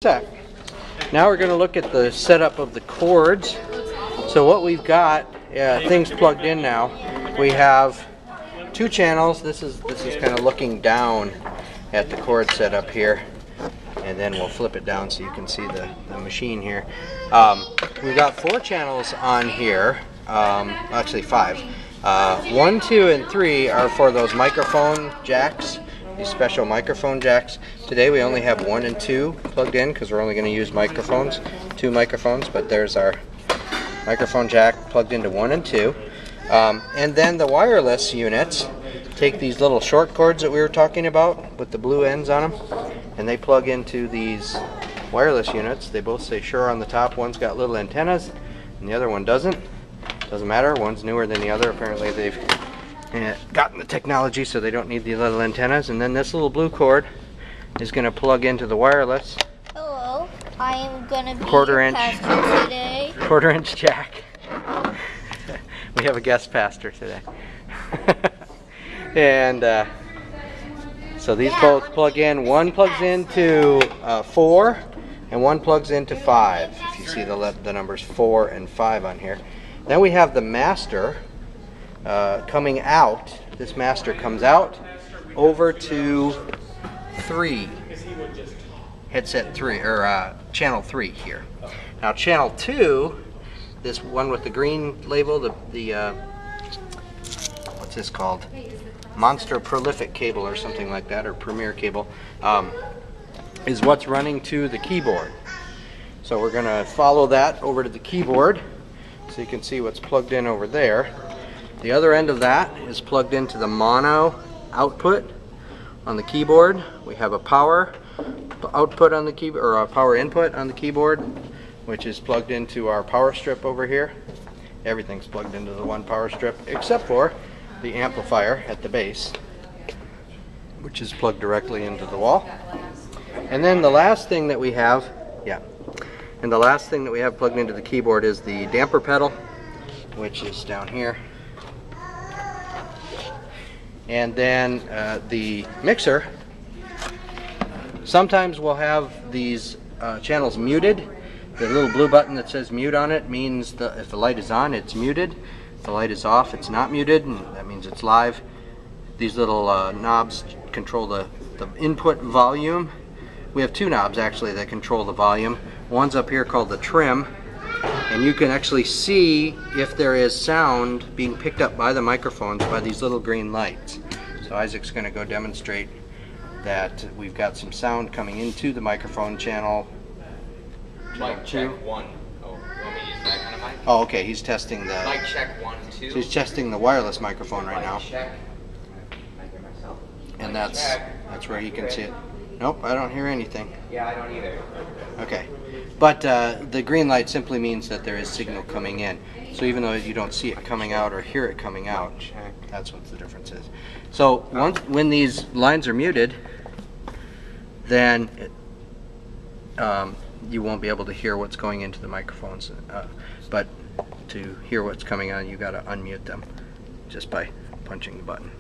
Set. Now we're going to look at the setup of the cords. So what we've got, things plugged in now. We have two channels. This is kind of looking down at the cord setup here, and then we'll flip it down so you can see the machine here. We've got 4 channels on here, actually 5. 1, 2, and 3 are for those microphone jacks. These special microphone jacks. Today we only have 1 and 2 plugged in because we're only going to use microphones, 2 microphones, but there's our microphone jack plugged into 1 and 2. And then the wireless units take these little short cords that we were talking about with the blue ends on them, and they plug into these wireless units. They both say Shure on the top. One's got little antennas and the other one doesn't. Doesn't matter, one's newer than the other. Apparently they've gotten the technology so they don't need the little antennas. And then this little blue cord is going to plug into the wireless. Hello, I am going to be quarter-inch pastor today. Quarter-inch jack. We have a guest pastor today. And so these both plug in. One plugs into 4 and one plugs into 5. If you see the numbers 4 and 5 on here. Then we have the master coming out. This master comes out over to 3, headset 3, or channel 3 here. Now channel 2, this one with the green label, the what's this called? Monster Prolific cable or something like that, or Premier cable, is what's running to the keyboard. So we're going to follow that over to the keyboard so you can see what's plugged in over there. The other end of that is plugged into the mono output on the keyboard. We have a power output on the keyboard, or a power input on the keyboard, which is plugged into our power strip over here. Everything's plugged into the one power strip except for the amplifier at the base, which is plugged directly into the wall. And then the last thing that we have, plugged into the keyboard is the damper pedal, which is down here. And then the mixer. Sometimes we'll have these channels muted. The little blue button that says mute on it means that if the light is on, it's muted. If the light is off, it's not muted, and that means it's live. These little knobs control the input volume. We have 2 knobs actually that control the volume. One's up here called the trim, and you can actually see if there is sound being picked up by the microphones by these little green lights. So Isaac's going to go demonstrate that we've got some sound coming into the microphone channel. Mic check 1. Oh, you want me to use that kind of mic? Oh, okay, he's testing the... Mic check 1, 2. So he's testing the wireless microphone right now. Check. And that's where he can see it. Nope, I don't hear anything. Yeah, I don't either. Okay, but the green light simply means that there is signal coming in. So even though you don't see it coming out or hear it coming out, that's what the difference is. So when these lines are muted, then you won't be able to hear what's going into the microphones. But to hear what's coming on, you got to unmute them just by punching the button.